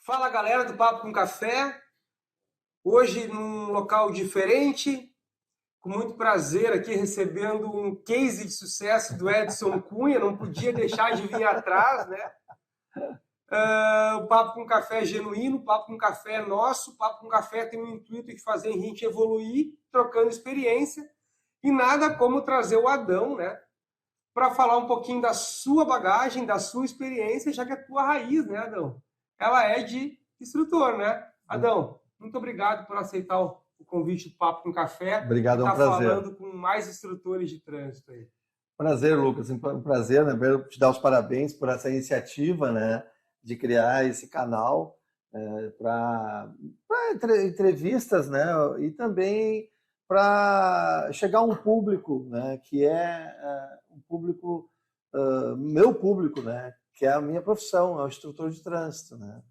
Fala galera do Papo com Café, hoje num local diferente, com muito prazer aqui recebendo um case de sucesso do Edson Cunha, não podia deixar de vir atrás, né? O Papo com Café é genuíno, o Papo com Café é nosso, o Papo com Café tem o intuito de fazer a gente evoluir, trocando experiência, e nada como trazer o Adão, né? Para falar um pouquinho da sua bagagem, da sua experiência, já que a tua raiz, né, Adão? Ela é de instrutor, né? Adão, muito obrigado por aceitar o convite do Papo com Café. Obrigado, é um prazer. Falando com mais instrutores de trânsito aí. Prazer, Lucas. Um prazer, né? Primeiro, te dar os parabéns por essa iniciativa, né? De criar esse canal para entrevistas, né? E também para chegar a um público, né? Que é um público, meu público, né? Que é a minha profissão, é o instrutor de trânsito, né?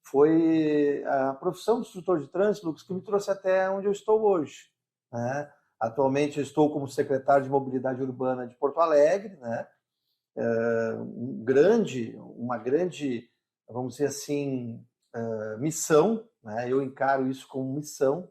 Foi a profissão de instrutor de trânsito, Lucas, que me trouxe até onde eu estou hoje, né? Atualmente eu estou como secretário de Mobilidade Urbana de Porto Alegre, né? Uma grande, vamos dizer assim, missão, né? Eu encaro isso como missão.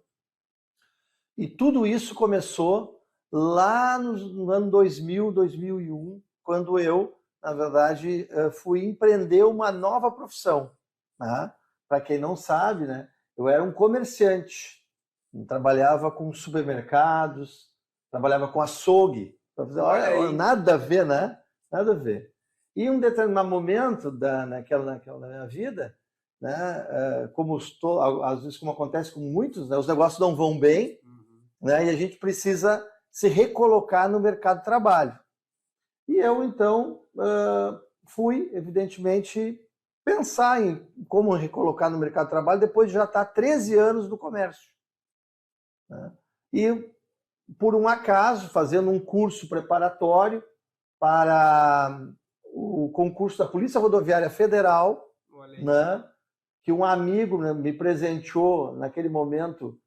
E tudo isso começou lá no ano 2000, 2001, quando eu, na verdade, fui empreender uma nova profissão, né? Para quem não sabe, né? Eu era um comerciante, trabalhava com supermercados, trabalhava com açougue. Olha, nada a ver, né? Nada a ver. E um determinado momento naquela minha vida, né? Às vezes, como acontece com muitos, né? Os negócios não vão bem, né? E a gente precisa se recolocar no mercado de trabalho. E eu, então, fui, evidentemente, pensar em como recolocar no mercado de trabalho depois de já estar 13 anos no comércio. E, por um acaso, fazendo um curso preparatório para o concurso da Polícia Rodoviária Federal, né, que um amigo, né, me presenteou naquele momento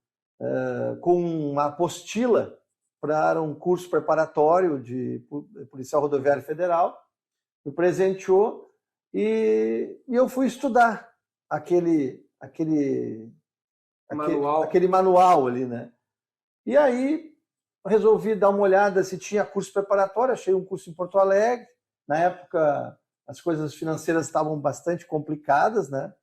com uma apostila para um curso preparatório de Policial Rodoviário Federal, me presenteou e eu fui estudar aquele manual ali, né? E aí resolvi dar uma olhada se tinha curso preparatório, achei um curso em Porto Alegre. Na época as coisas financeiras estavam bastante complicadas, né?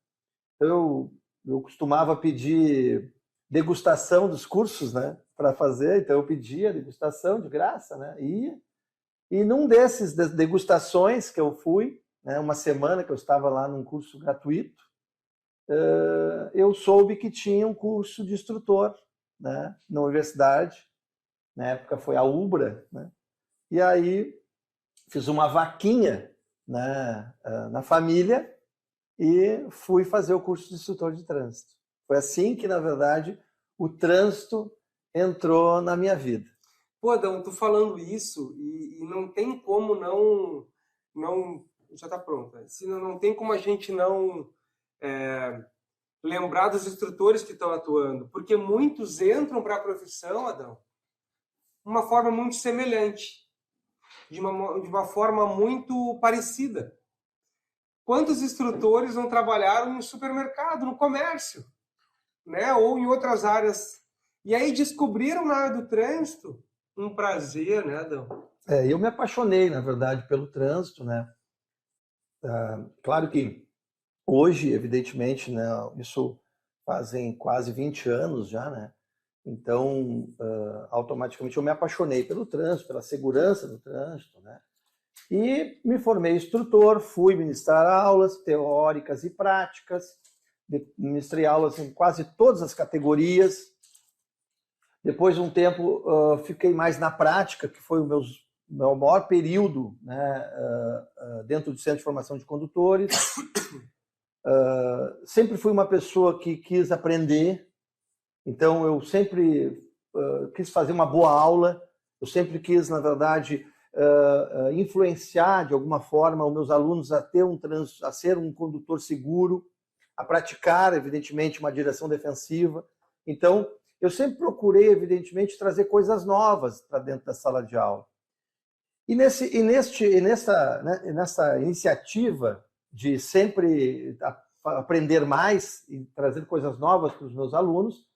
Eu costumava pedir degustação dos cursos, né, para fazer, então eu pedia degustação de graça, né? E num desses degustações que eu fui, né, uma semana que eu estava lá num curso gratuito, eu soube que tinha um curso de instrutor, né, na universidade. Na época foi a UBRA, né? E aí fiz uma vaquinha, né, na família e fui fazer o curso de instrutor de trânsito. Foi assim que, na verdade, o trânsito entrou na minha vida. Pô, Adão, tu falando isso e não tem como não já está pronto. Não tem como a gente não lembrar dos instrutores que estão atuando, porque muitos entram para a profissão, Adão, de uma forma muito semelhante, de uma forma muito parecida. Quantos instrutores não trabalharam no supermercado, no comércio, né? Ou em outras áreas? E aí descobriram na área do trânsito um prazer, né, Adão? Eu me apaixonei, na verdade, pelo trânsito, né? Claro que hoje, evidentemente, né, isso fazem quase 20 anos já, né? Então, automaticamente eu me apaixonei pelo trânsito, pela segurança do trânsito, né? E me formei instrutor, fui ministrar aulas teóricas e práticas, ministrei aulas em quase todas as categorias. Depois de um tempo, fiquei mais na prática, que foi o meu maior período, né, dentro do Centro de Formação de Condutores. Sempre fui uma pessoa que quis aprender, então eu sempre quis fazer uma boa aula, eu sempre quis, na verdade, influenciar de alguma forma os meus alunos a ser um condutor seguro, a praticar, evidentemente, uma direção defensiva. Então, eu sempre procurei, evidentemente, trazer coisas novas para dentro da sala de aula. E nessa iniciativa de sempre aprender mais e trazer coisas novas para os meus alunos,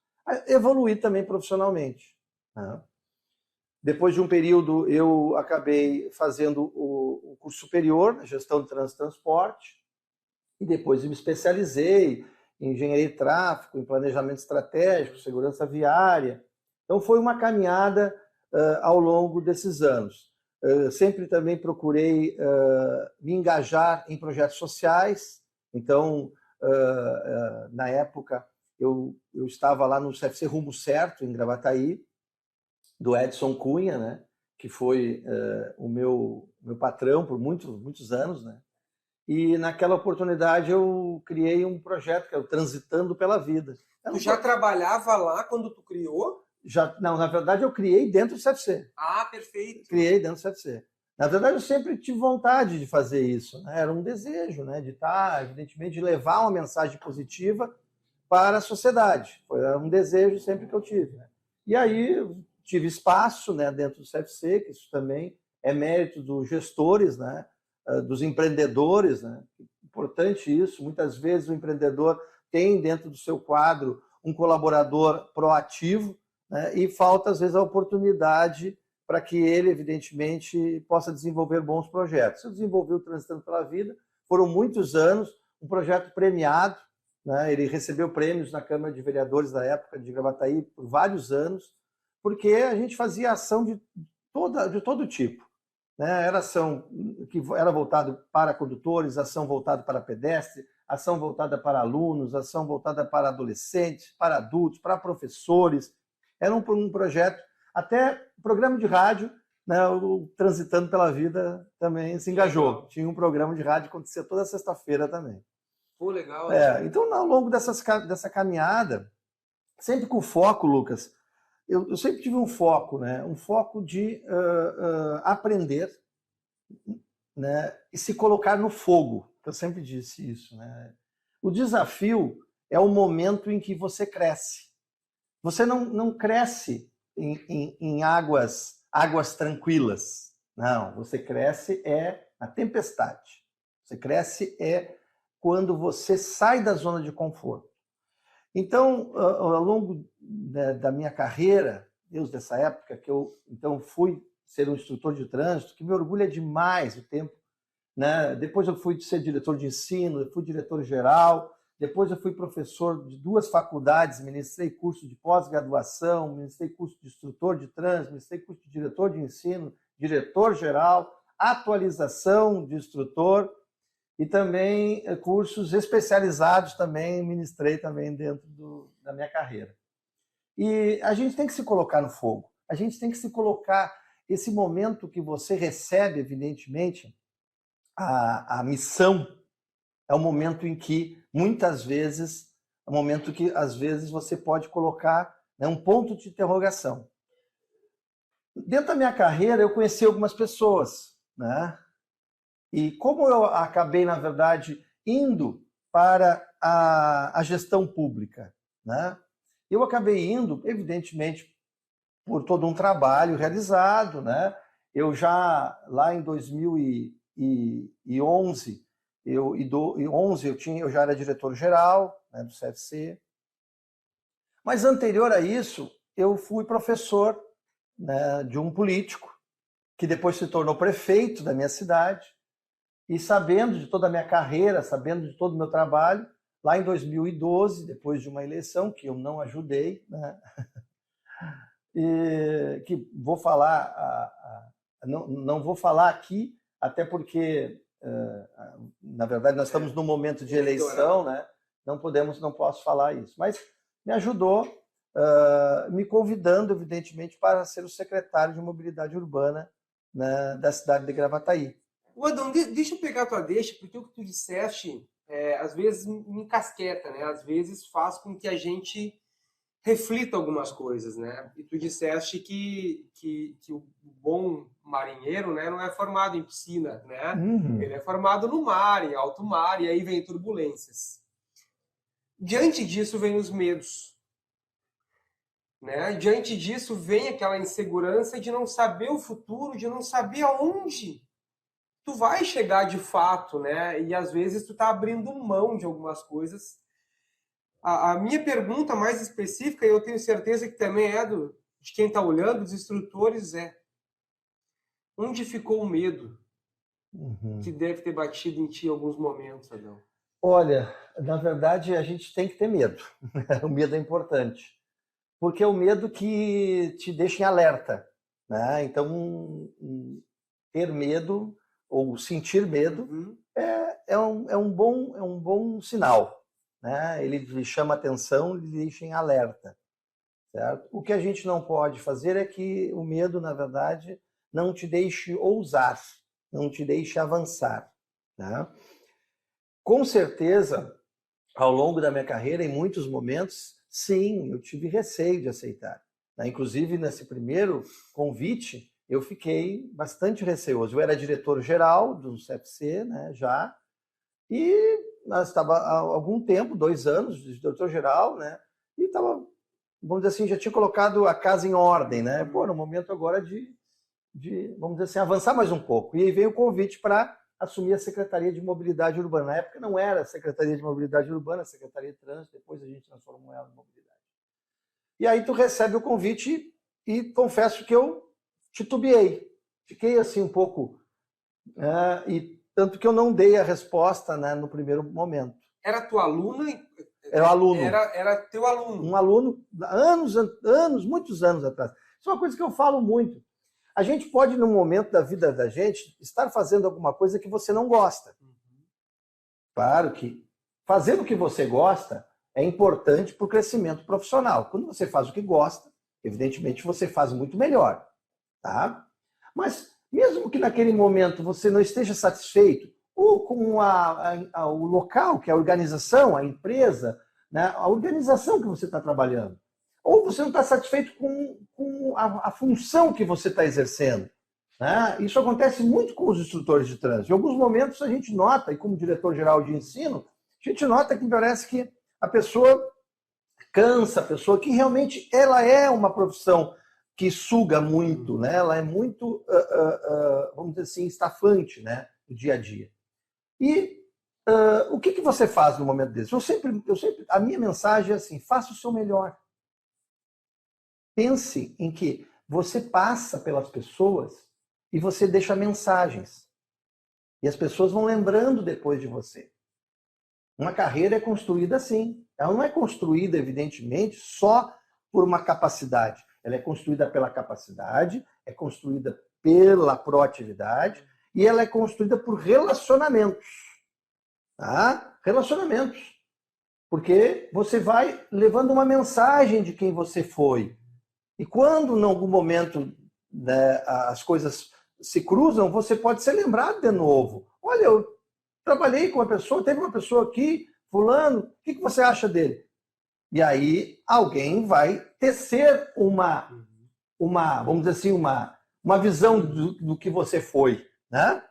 evoluir também profissionalmente, né? Depois de um período, eu acabei fazendo o curso superior, gestão de trânsito e transporte, e depois me especializei em engenharia de tráfego, em planejamento estratégico, segurança viária. Então, foi uma caminhada ao longo desses anos. Sempre também procurei me engajar em projetos sociais. Então, na época, eu estava lá no CFC Rumo Certo, em Gravataí, do Edson Cunha, né, que foi o meu patrão por muitos anos, né? E naquela oportunidade eu criei um projeto que é o Transitando pela Vida. Tu já trabalhava lá quando tu criou? Não, na verdade eu criei dentro do CFC. Ah, perfeito. Criei dentro do CFC. Na verdade eu sempre tive vontade de fazer isso, né? Era um desejo, né, de estar, evidentemente, de levar uma mensagem positiva para a sociedade. Era um desejo sempre que eu tive, né? E aí tive espaço, né, dentro do CFC, que isso também é mérito dos gestores, né, dos empreendedores, né? Importante isso. Muitas vezes o empreendedor tem dentro do seu quadro um colaborador proativo, né, e falta às vezes a oportunidade para que ele, evidentemente, possa desenvolver bons projetos. Eu desenvolvi o Transitando pela Vida, foram muitos anos, um projeto premiado, né? Ele recebeu prêmios na Câmara de Vereadores da época de Gravataí por vários anos, porque a gente fazia ação de todo tipo, né? Era ação que era voltada para condutores, ação voltada para pedestre, ação voltada para alunos, ação voltada para adolescentes, para adultos, para professores. Era um projeto, até programa de rádio, né? O Transitando pela Vida também se engajou. Legal. Tinha um programa de rádio que acontecia toda sexta-feira também. Pô, legal. Então, ao longo dessa caminhada, sempre com foco, Lucas, eu sempre tive um foco, né? Um foco de aprender, né? E se colocar no fogo. Eu sempre disse isso, né? O desafio é o momento em que você cresce. Você não cresce em águas tranquilas. Não, você cresce na tempestade. Você cresce quando você sai da zona de conforto. Então, ao longo da minha carreira, desde dessa época que eu então fui ser um instrutor de trânsito, que me orgulha demais o tempo, né? Depois eu fui ser diretor de ensino, eu fui diretor-geral, depois eu fui professor de 2 faculdades, ministrei curso de pós-graduação, ministrei curso de instrutor de trânsito, ministrei curso de diretor de ensino, diretor-geral, atualização de instrutor, e também cursos especializados também ministrei também dentro da minha carreira. E a gente tem que se colocar no fogo. A gente tem que se colocar esse momento que você recebe, evidentemente, a missão é o momento em que, muitas vezes, é o momento que, às vezes, você pode colocar, né, um ponto de interrogação. Dentro da minha carreira, eu conheci algumas pessoas, né? E como eu acabei, na verdade, indo para a gestão pública, né? Eu acabei indo, evidentemente, por todo um trabalho realizado, né? Eu já, lá em 2011, eu já era diretor-geral, né, do CFC. Mas anterior a isso, eu fui professor, né, de um político, que depois se tornou prefeito da minha cidade. E sabendo de toda a minha carreira, sabendo de todo o meu trabalho, lá em 2012, depois de uma eleição que eu não ajudei, né? E que vou falar, não vou falar aqui, até porque, na verdade, nós estamos num momento de eleição, né? Não posso falar isso. Mas me ajudou, me convidando, evidentemente, para ser o secretário de Mobilidade Urbana, né, da cidade de Gravataí. O Adão, deixa eu pegar a tua deixa, porque o que tu disseste, às vezes me encasqueta, né? Às vezes faz com que a gente reflita algumas coisas, né? E tu disseste que o bom marinheiro, né, não é formado em piscina, né? Uhum. Ele é formado no mar, em alto mar, e aí vem turbulências. Diante disso vem os medos, né? Diante disso vem aquela insegurança de não saber o futuro, de não saber aonde tu vai chegar de fato, né? E às vezes tu tá abrindo mão de algumas coisas. A minha pergunta mais específica, e eu tenho certeza que também é de quem está olhando, dos instrutores, é: onde ficou o medo que deve ter batido em ti em alguns momentos, Adão? Olha, na verdade, a gente tem que ter medo. O medo é importante. Porque é o medo que te deixa em alerta, né? Então, ter medo ou sentir medo é um bom sinal, né? Ele lhe chama atenção, lhe deixa em alerta, certo? O que a gente não pode fazer é que o medo, na verdade, não te deixe ousar, não te deixe avançar, né? Com certeza, ao longo da minha carreira, em muitos momentos, sim, eu tive receio de aceitar. Inclusive, nesse primeiro convite, eu fiquei bastante receoso. Eu era diretor-geral do CFC, né, já, e nós estava há algum tempo, 2 anos de diretor-geral, né, e estava, vamos dizer assim, já tinha colocado a casa em ordem, né, no momento agora de, vamos dizer assim, avançar mais um pouco. E aí veio o convite para assumir a Secretaria de Mobilidade Urbana. Na época não era a Secretaria de Mobilidade Urbana, a Secretaria de Trânsito, depois a gente transformou ela em Mobilidade. E aí tu recebe o convite e confesso que eu titubeei. Fiquei assim um pouco, e tanto que eu não dei a resposta, né, no primeiro momento. Era tua aluna? Era aluno. Era teu aluno. Um aluno, muitos anos atrás. Isso é uma coisa que eu falo muito. A gente pode, num momento da vida da gente, estar fazendo alguma coisa que você não gosta. Claro que fazer o que você gosta é importante para o crescimento profissional. Quando você faz o que gosta, evidentemente você faz muito melhor, tá? Mas mesmo que naquele momento você não esteja satisfeito, ou com o local, que é a organização, a empresa, né, a organização que você está trabalhando, ou você não está satisfeito com a função que você está exercendo, né? Isso acontece muito com os instrutores de trânsito. Em alguns momentos a gente nota, e como diretor-geral de ensino, a gente nota que parece que a pessoa cansa, a pessoa que realmente ela é uma profissão que suga muito, né? Ela é muito, vamos dizer assim, estafante, né, no dia a dia. E o que você faz no momento desse? A minha mensagem é assim: faça o seu melhor. Pense em que você passa pelas pessoas e você deixa mensagens. E as pessoas vão lembrando depois de você. Uma carreira é construída assim. Ela não é construída, evidentemente, só por uma capacidade. Ela é construída pela capacidade, é construída pela proatividade e ela é construída por relacionamentos. Tá? Relacionamentos. Porque você vai levando uma mensagem de quem você foi. E quando, em algum momento, né, as coisas se cruzam, você pode ser lembrado de novo. Olha, eu trabalhei com uma pessoa, teve uma pessoa aqui, fulano, o que você acha dele? E aí alguém vai tecer vamos dizer assim, uma visão do que você foi, né?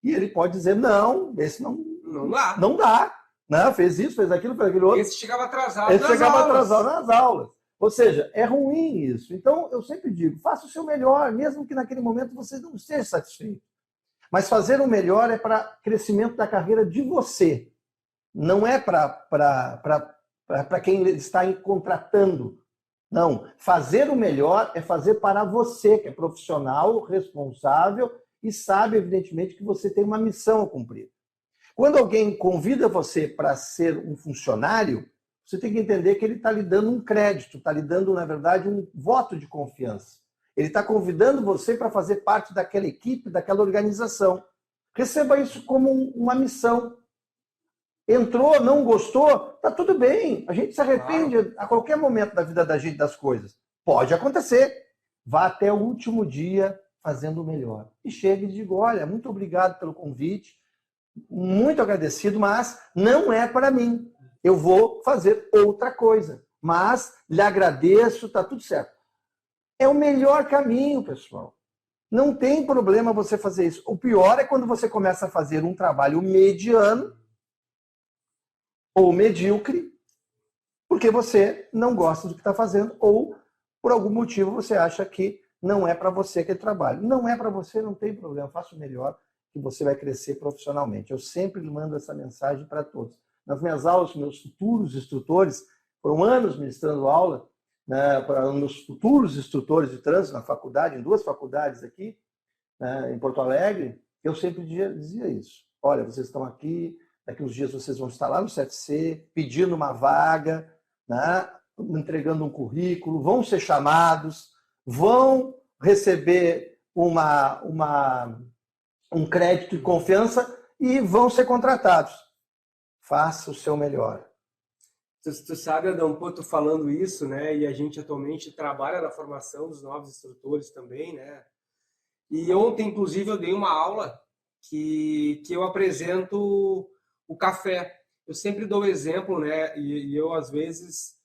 E ele pode dizer, não, esse não dá. Né? Fez isso, fez aquilo, fez aquilo outro. Esse chegava atrasado nas aulas. Ou seja, é ruim isso. Então, eu sempre digo, faça o seu melhor, mesmo que naquele momento você não esteja satisfeito. Mas fazer o melhor é para crescimento da carreira de você. Não é para quem está contratando. Não. Fazer o melhor é fazer para você, que é profissional, responsável e sabe, evidentemente, que você tem uma missão a cumprir. Quando alguém convida você para ser um funcionário, você tem que entender que ele está lhe dando um crédito, está lhe dando, na verdade, um voto de confiança. Ele está convidando você para fazer parte daquela equipe, daquela organização. Receba isso como uma missão. Entrou, não gostou, tá tudo bem. A gente se arrepende a qualquer momento da vida da gente das coisas. Pode acontecer. Vá até o último dia fazendo o melhor. E chegue e diga, olha, muito obrigado pelo convite, muito agradecido, mas não é para mim. Eu vou fazer outra coisa. Mas lhe agradeço, tá tudo certo. É o melhor caminho, pessoal. Não tem problema você fazer isso. O pior é quando você começa a fazer um trabalho mediano ou medíocre, porque você não gosta do que está fazendo, ou por algum motivo você acha que não é para você aquele trabalho. Não é para você, não tem problema, faça o melhor, que você vai crescer profissionalmente. Eu sempre mando essa mensagem para todos. Nas minhas aulas, meus futuros instrutores, foram anos ministrando aula, né, para meus futuros instrutores de trânsito na faculdade, em 2 faculdades aqui, né, em Porto Alegre, eu sempre dizia isso. Olha, vocês estão aqui, daqui uns dias vocês vão estar lá no CFC, pedindo uma vaga, né, entregando um currículo, vão ser chamados, vão receber um crédito de confiança e vão ser contratados. Faça o seu melhor. Tu sabe, Adão, pô, tô falando isso, né? E a gente atualmente trabalha na formação dos novos instrutores também, né? E ontem, inclusive, eu dei uma aula que eu apresento o café. Eu sempre dou exemplo, né? E eu, às vezes,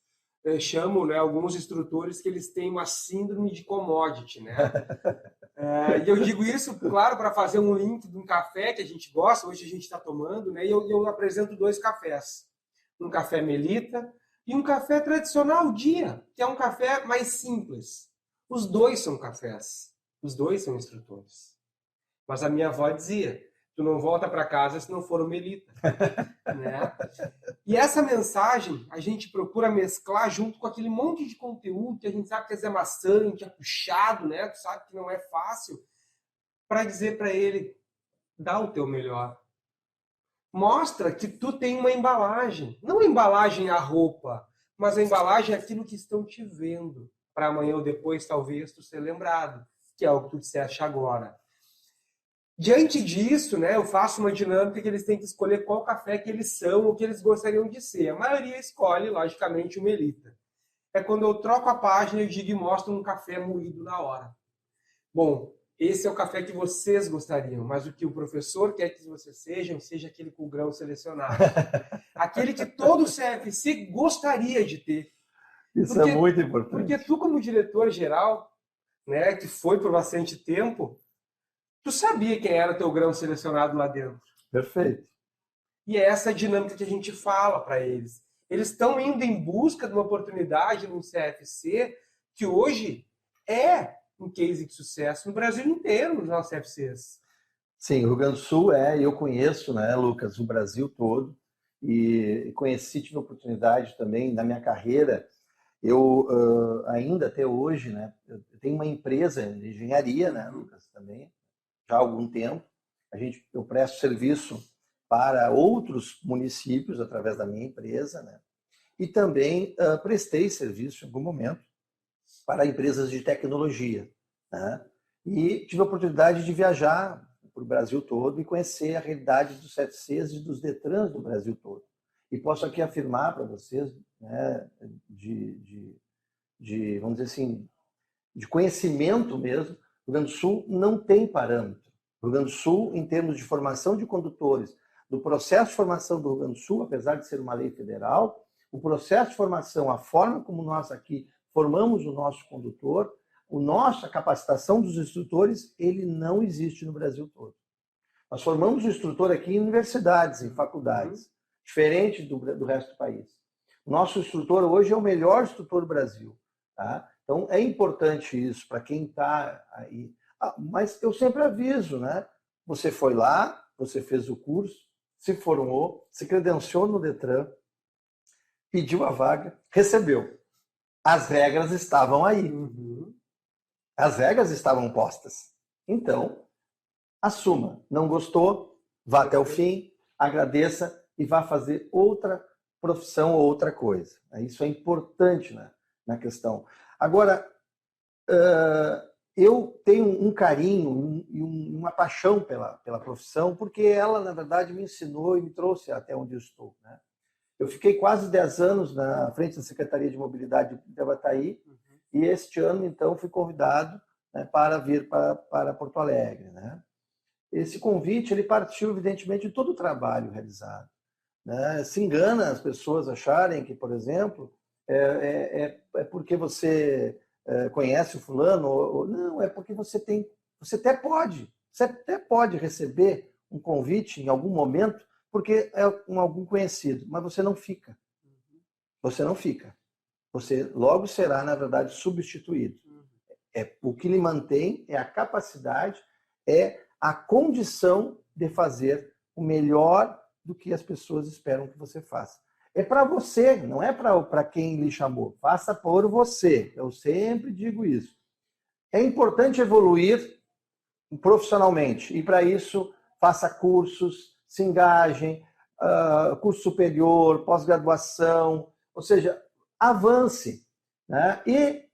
chamo, né, alguns instrutores que eles têm uma síndrome de commodity, né? E eu digo isso, claro, para fazer um link de um café que a gente gosta, hoje a gente está tomando, né? E eu apresento 2 cafés. Um café Melita e um café tradicional dia, que é um café mais simples. Os 2 são cafés, os 2 são instrutores. Mas a minha avó dizia, tu não volta para casa se não for o Melita. Né? E essa mensagem a gente procura mesclar junto com aquele monte de conteúdo que a gente sabe que é maçante, é puxado, né? Tu sabe que não é fácil, para dizer para ele, dá o teu melhor. Mostra que tu tem uma embalagem. Não a embalagem a roupa, mas a embalagem é aquilo que estão te vendo. Para amanhã ou depois, talvez, tu ser lembrado. Que é o que tu disseste agora. Diante disso, né, eu faço uma dinâmica que eles têm que escolher qual café que eles são ou que eles gostariam de ser. A maioria escolhe, logicamente, o Melita. É quando eu troco a página e digo e mostro um café moído na hora. Bom, esse é o café que vocês gostariam, mas o que o professor quer que vocês sejam, seja aquele com grão selecionado. Aquele que todo CFC gostaria de ter. Isso é muito importante. Porque tu, como diretor-geral, né, que foi por bastante tempo, tu sabia quem era o teu grão selecionado lá dentro. Perfeito. E é essa dinâmica que a gente fala para eles. Eles estão indo em busca de uma oportunidade no CFC que hoje é um case de sucesso no Brasil inteiro, nos nossos CFCs. Sim, o Rio Grande do Sul eu conheço, né, Lucas, o Brasil todo, e conheci, tive a oportunidade também, na minha carreira, eu ainda até hoje, né, eu tenho uma empresa de engenharia, né, Lucas, também, já há algum tempo, eu presto serviço para outros municípios através da minha empresa, né, e também prestei serviço em algum momento para empresas de tecnologia, né? E tive a oportunidade de viajar para o Brasil todo e conhecer a realidade dos CFCs e dos Detrans do Brasil todo. E posso aqui afirmar para vocês, né, vamos dizer assim, de conhecimento mesmo, o Rio Grande do Sul não tem parâmetro. O Rio Grande do Sul, em termos de formação de condutores, do processo de formação do Rio Grande do Sul, apesar de ser uma lei federal, o processo de formação, a forma como nós aqui formamos o nosso condutor, a capacitação dos instrutores, ele não existe no Brasil todo. Nós formamos o instrutor aqui em universidades, em faculdades, diferente do resto do país. O nosso instrutor hoje é o melhor instrutor do Brasil. Tá? Então, é importante isso para quem está aí. Mas eu sempre aviso, né? Você foi lá, você fez o curso, se formou, se credenciou no Detran, pediu a vaga, recebeu. As regras estavam aí. As regras estavam postas. Então, assuma. Não gostou? Vá até o fim, agradeça e vá fazer outra profissão ou outra coisa. Isso é importante, né, na questão. Agora, eu tenho um carinho e uma paixão pela profissão, porque ela, na verdade, me ensinou e me trouxe até onde eu estou, né? Eu fiquei quase 10 anos na frente da Secretaria de Mobilidade de Gravataí e este ano, então, fui convidado, né, para vir para Porto Alegre, né? Esse convite ele partiu, evidentemente, de todo o trabalho realizado, né? Se engana as pessoas acharem que, por exemplo, é porque você conhece o fulano, ou não, é porque você até pode receber um convite em algum momento, porque é algum conhecido, mas você não fica. Você não fica. Você logo será, na verdade, substituído. O que lhe mantém é a capacidade, é a condição de fazer o melhor do que as pessoas esperam que você faça. É para você, não é para quem lhe chamou. Faça por você. Eu sempre digo isso. É importante evoluir profissionalmente. E para isso, faça cursos, se engajem, curso superior, pós-graduação, ou seja, avance. Né? E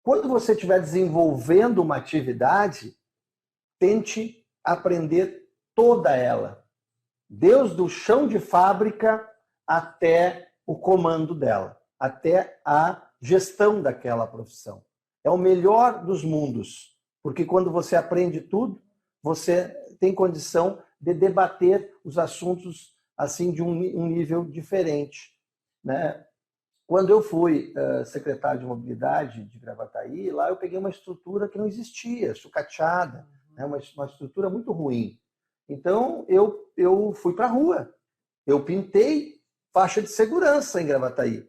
quando você estiver desenvolvendo uma atividade, tente aprender toda ela. Desde o chão de fábrica até o comando dela, até a gestão daquela profissão. É o melhor dos mundos, porque quando você aprende tudo, você tem condição de debater os assuntos assim de um nível diferente. Né? Quando eu fui secretário de mobilidade de Gravataí, lá eu peguei uma estrutura que não existia, sucateada, né? uma estrutura muito ruim. Então, eu fui para a rua. Eu pintei faixa de segurança em Gravataí.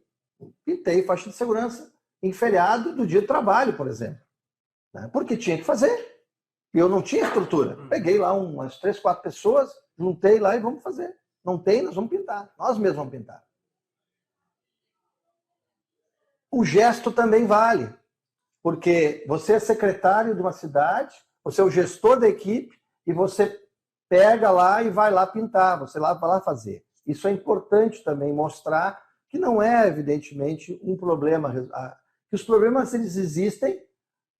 Pintei faixa de segurança em feriado do dia de trabalho, por exemplo. Né? Porque tinha que fazer. Eu não tinha estrutura. Peguei lá umas 3, 4 pessoas, juntei lá e vamos fazer. Não tem, nós vamos pintar. Nós mesmos vamos pintar. O gesto também vale. Porque você é secretário de uma cidade, você é o gestor da equipe e você pega lá e vai lá pintar, você vai lá fazer. Isso é importante também mostrar que não é, evidentemente, um problema. Que os problemas eles existem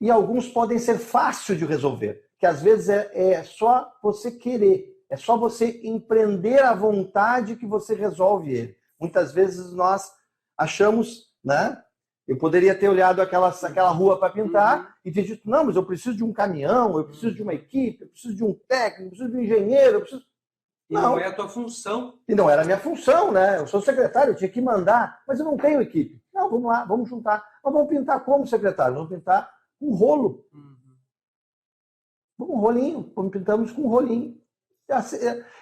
e alguns podem ser fáceis de resolver. Que às vezes é só você querer, é só você empreender a vontade que você resolve ele. Muitas vezes nós achamos, né? Eu poderia ter olhado aquela rua para pintar e ter dito, não, mas eu preciso de um caminhão, eu preciso de uma equipe, eu preciso de um técnico, eu preciso de um engenheiro, eu preciso... Não é a tua função. E não era a minha função, né? Eu sou secretário, eu tinha que mandar, mas eu não tenho equipe. Não, vamos lá, vamos juntar. Mas vamos pintar como secretário? Vamos pintar um rolo. Um rolinho, pintamos com um rolinho.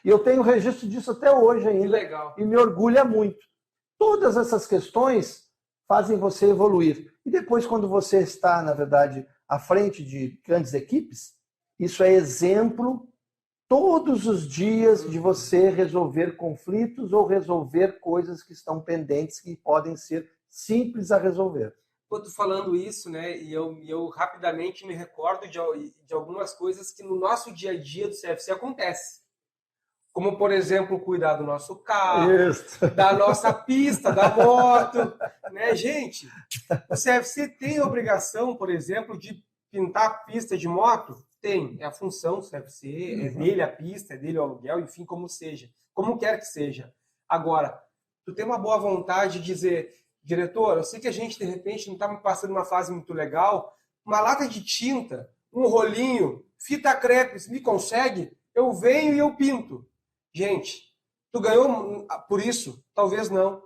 E eu tenho registro disso até hoje ainda. Que legal. E me orgulha muito. Todas essas questões fazem você evoluir. E depois, quando você está, na verdade, à frente de grandes equipes, isso é exemplo todos os dias de você resolver conflitos ou resolver coisas que estão pendentes, que podem ser simples a resolver. Pô, tu falando isso, né? E eu rapidamente me recordo de algumas coisas que no nosso dia a dia do CFC acontece. Como, por exemplo, cuidar do nosso carro, da nossa pista, da moto, né, gente? O CFC tem a obrigação, por exemplo, de pintar a pista de moto? Tem, é a função do CFC, é dele a pista, é dele o aluguel, enfim, como seja, como quer que seja. Agora, tu tem uma boa vontade de dizer, diretor, eu sei que a gente, de repente, não está passando uma fase muito legal, uma lata de tinta, um rolinho, fita crepe, me consegue? Eu venho e eu pinto. Gente, tu ganhou por isso? Talvez não,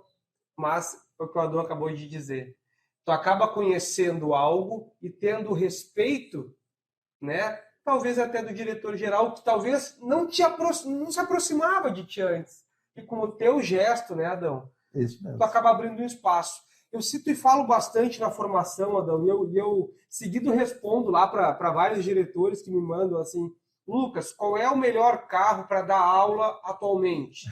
mas é o que o Adão acabou de dizer. Tu acaba conhecendo algo e tendo respeito, né? Talvez até do diretor-geral, que talvez não se aproximava de ti antes. E com o teu gesto, né, Adão? Isso mesmo. Tu acaba abrindo um espaço. Eu cito e falo bastante na formação, Adão, e eu seguido respondo lá para vários diretores que me mandam assim, Lucas, qual é o melhor carro para dar aula atualmente?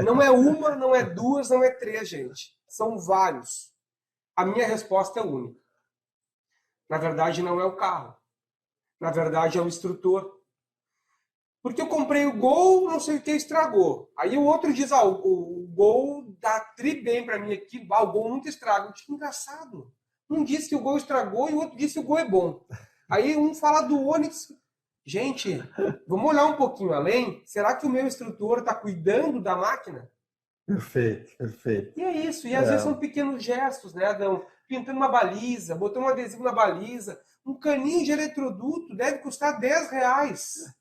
Não é uma, não é duas, não é três, gente. São vários. A minha resposta é única. Na verdade, não é o carro. Na verdade, é o instrutor. Porque eu comprei o Gol, não sei o que estragou. Aí o outro diz, o Gol dá tri bem para mim aqui, o Gol nunca estraga. Eu digo, engraçado. Um disse que o Gol estragou e o outro disse que o Gol é bom. Aí um fala do Onix. Gente, vamos olhar um pouquinho além. Será que o meu instrutor está cuidando da máquina? Perfeito, perfeito. E é isso. E às vezes são pequenos gestos, né, Adão? Pintando uma baliza, botando um adesivo na baliza. Um caninho de eletroduto deve custar R$10.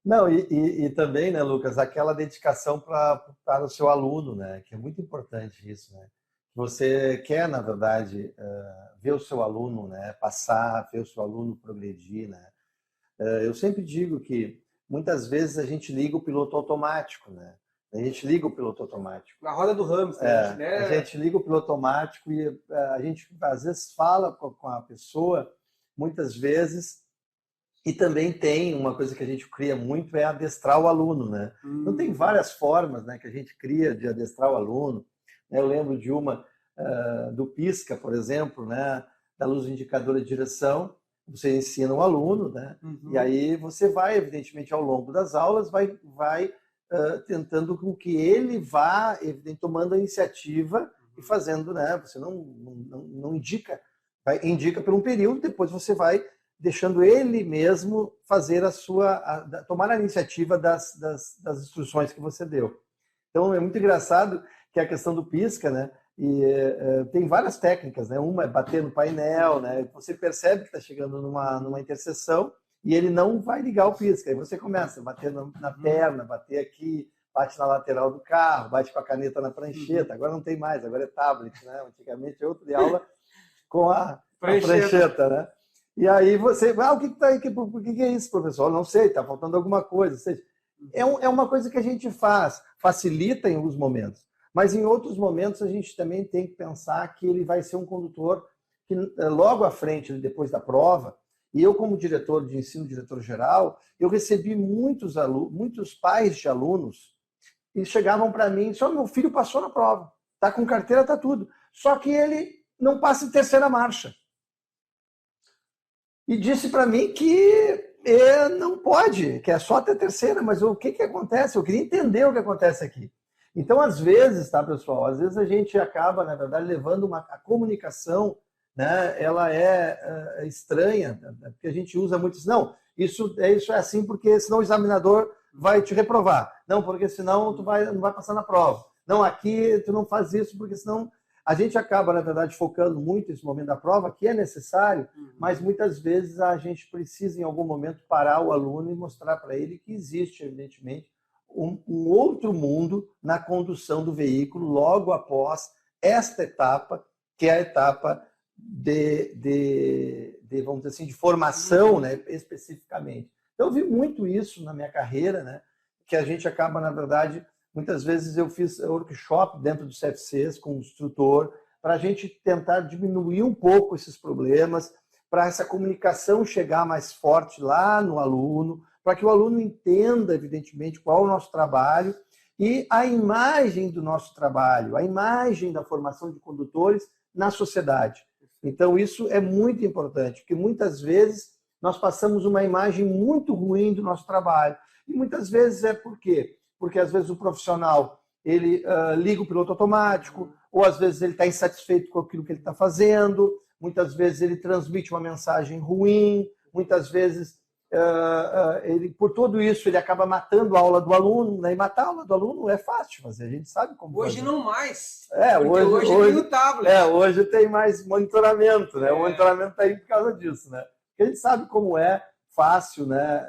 Não, e também, né, Lucas, aquela dedicação para o seu aluno, né, que é muito importante isso, né? Você quer, na verdade, ver o seu aluno, né, passar, ver o seu aluno progredir, né? Eu sempre digo que muitas vezes a gente liga o piloto automático, né? A gente liga o piloto automático. Na roda do hamster, né? A gente liga o piloto automático e a gente às vezes fala com a pessoa, muitas vezes, E também tem uma coisa que a gente cria muito, é adestrar o aluno, né? Então tem várias formas, né, que a gente cria de adestrar o aluno. Eu lembro de uma do Pisca, por exemplo, né, da luz indicadora de direção. Você ensina o aluno, né? E aí você vai, evidentemente, ao longo das aulas, vai tentando com que ele vá, evidente, tomando a iniciativa e fazendo, né? Você não indica, indica por um período, depois você vai deixando ele mesmo fazer tomar a iniciativa das instruções que você deu. Então é muito engraçado que a questão do pisca, né? E tem várias técnicas, né? Uma é bater no painel, né? Você percebe que está chegando numa interseção e ele não vai ligar o pisca. Aí você começa a bater na perna, bater aqui, bate na lateral do carro, bate com a caneta na prancheta. Agora não tem mais, agora é tablet, né? Antigamente é outra de aula com a prancheta, né? E aí você, o que tá aí? Por que é isso, professor? Não sei, está faltando alguma coisa. Ou seja, é uma coisa que a gente facilita em alguns momentos, mas em outros momentos a gente também tem que pensar que ele vai ser um condutor que logo à frente, depois da prova, e eu como diretor de ensino, diretor-geral, eu recebi muitos pais de alunos e chegavam para mim, só meu filho passou na prova, está com carteira, está tudo, só que ele não passa em terceira marcha. E disse para mim que não pode, que é só ter terceira, mas o que acontece? Eu queria entender o que acontece aqui. Então, às vezes, tá, pessoal? Às vezes a gente acaba, na verdade, levando a comunicação, né? Ela é estranha, porque a gente usa muito. Não, isso é assim porque senão o examinador vai te reprovar. Não, porque senão tu não vai passar na prova. Não, aqui tu não faz isso porque senão... A gente acaba, na verdade, focando muito nesse momento da prova, que é necessário, mas muitas vezes a gente precisa, em algum momento, parar o aluno e mostrar para ele que existe, evidentemente, um outro mundo na condução do veículo logo após esta etapa, que é a etapa vamos dizer assim, de formação, né, especificamente. Então, eu vi muito isso na minha carreira, né, que a gente acaba, na verdade... Muitas vezes eu fiz workshop dentro do CFCs com o instrutor para a gente tentar diminuir um pouco esses problemas, para essa comunicação chegar mais forte lá no aluno, para que o aluno entenda, evidentemente, qual é o nosso trabalho e a imagem do nosso trabalho, a imagem da formação de condutores na sociedade. Então, isso é muito importante, porque muitas vezes nós passamos uma imagem muito ruim do nosso trabalho. E muitas vezes é por quê? Porque às vezes o profissional ele liga o piloto automático, ou às vezes ele está insatisfeito com aquilo que ele está fazendo, muitas vezes ele transmite uma mensagem ruim, muitas vezes por tudo isso ele acaba matando a aula do aluno, né? E matar a aula do aluno é fácil de fazer, a gente sabe como hoje fazer. Não mais, hoje tem o tablet. Hoje tem mais monitoramento, né? O monitoramento está aí por causa disso, né? Porque a gente sabe como é fácil, né?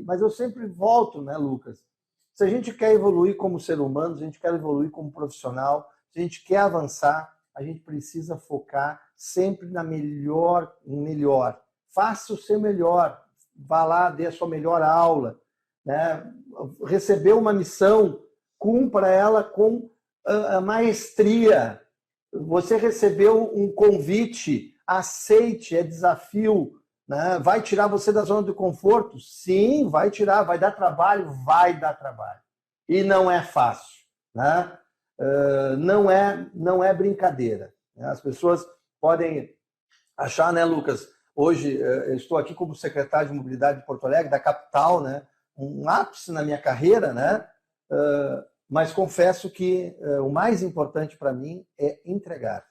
Mas eu sempre volto, né, Lucas? Se a gente quer evoluir como ser humano, se a gente quer evoluir como profissional, se a gente quer avançar, a gente precisa focar sempre no melhor. Faça o seu melhor. Vá lá, dê a sua melhor aula. Né? Recebeu uma missão, cumpra ela com a maestria. Você recebeu um convite, aceite, é desafio. Né? Vai tirar você da zona do conforto? Sim, vai tirar. Vai dar trabalho? Vai dar trabalho. E não é fácil. Né? Não é brincadeira. As pessoas podem achar, né, Lucas? Hoje eu estou aqui como secretário de Mobilidade de Porto Alegre, da capital, né? Um ápice na minha carreira, né? Mas confesso que o mais importante para mim é entregar.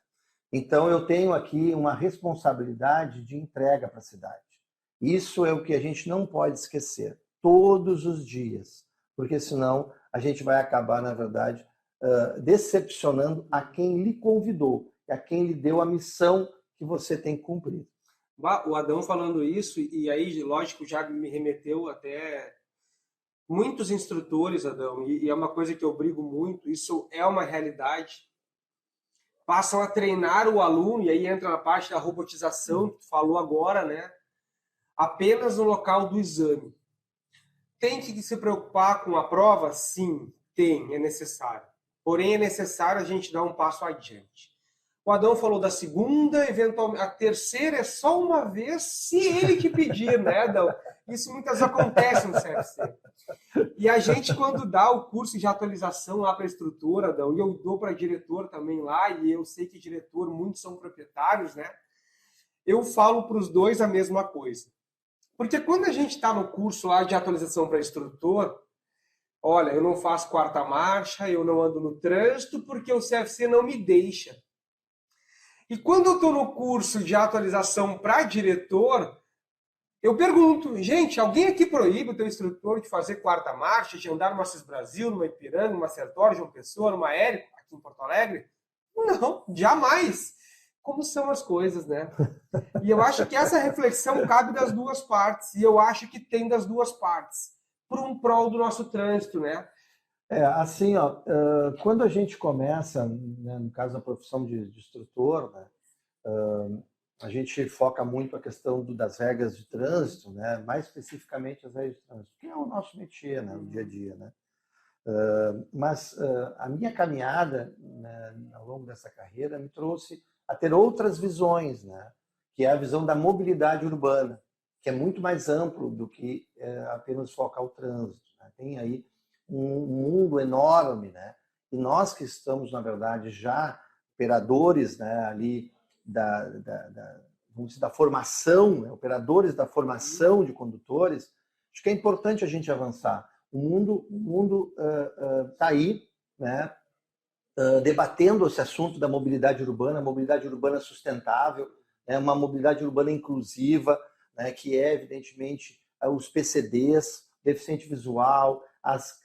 Então, eu tenho aqui uma responsabilidade de entrega para a cidade. Isso é o que a gente não pode esquecer, todos os dias, porque senão a gente vai acabar, na verdade, decepcionando a quem lhe convidou, a quem lhe deu a missão que você tem que cumprir. O Adão falando isso, e aí, lógico, já me remeteu até muitos instrutores, Adão, e é uma coisa que eu brigo muito, isso é uma realidade. Passam a treinar o aluno, e aí entra na parte da robotização, que tu falou agora, né? Apenas no local do exame. Tem que se preocupar com a prova? Sim, é necessário. Porém, é necessário a gente dar um passo adiante. O Adão falou da segunda, eventualmente a terceira é só uma vez, se ele que pedir, né, Adão? Isso muitas vezes acontece no CFC. E a gente, quando dá o curso de atualização lá para a instrutora, Adão, e eu dou para diretor também lá, e eu sei que diretor, muitos são proprietários, né? Eu falo para os dois a mesma coisa. Porque quando a gente está no curso lá de atualização para instrutor, olha, eu não faço quarta marcha, eu não ando no trânsito porque o CFC não me deixa. E quando eu estou no curso de atualização para diretor, eu pergunto, gente, alguém aqui proíbe o teu instrutor de fazer quarta marcha, de andar numa Cis Brasil, numa Ipiranga, numa Sertório, João Pessoa, numa Érico, aqui em Porto Alegre? Não, jamais. Como são as coisas, né? E eu acho que essa reflexão cabe das duas partes, e eu acho que tem das duas partes, por um prol do nosso trânsito, né? Assim, ó, quando a gente começa, né, no caso da profissão de instrutor, né, a gente foca muito a questão das regras de trânsito, né, mais especificamente as regras de trânsito, que é o nosso métier, né, no dia a dia, né? Mas a minha caminhada, né, ao longo dessa carreira me trouxe a ter outras visões, né, que é a visão da mobilidade urbana, que é muito mais amplo do que apenas focar o trânsito, né? Tem aí um mundo enorme, né? E nós que estamos, na verdade, já operadores, né, ali vamos dizer, da formação, né, operadores da formação de condutores, acho que é importante a gente avançar. O mundo está aí, né, debatendo esse assunto da mobilidade urbana sustentável, né, uma mobilidade urbana inclusiva, né, que é, evidentemente, os PCDs, deficiente visual, as